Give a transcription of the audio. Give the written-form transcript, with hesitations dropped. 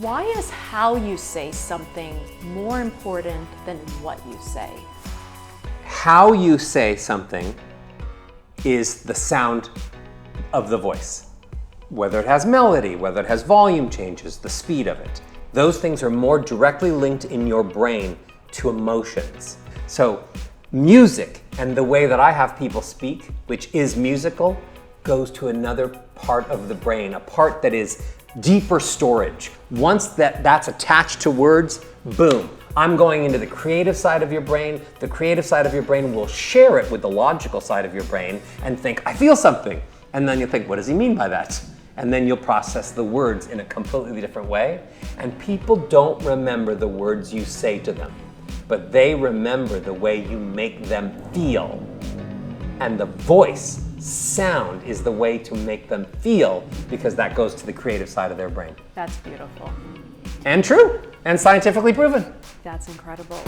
Why is how you say something more important than what you say? How you say something is the sound of the voice. Whether it has melody, whether it has volume changes, the speed of it. Those things are more directly linked in your brain to emotions. So music and the way that I have people speak, which is musical, goes to another part of the brain, a part that is deeper storage. Once that's attached to words, boom, I'm going into the creative side of your brain. The creative side of your brain will share it with the logical side of your brain and think, I feel something. And then you'll think, what does he mean by that? And then you'll process the words in a completely different way. And people don't remember the words you say to them, but they remember the way you make them feel. And the voice, sound, is the way to make them feel, because that goes to the creative side of their brain. That's beautiful. And true, and scientifically proven. That's incredible.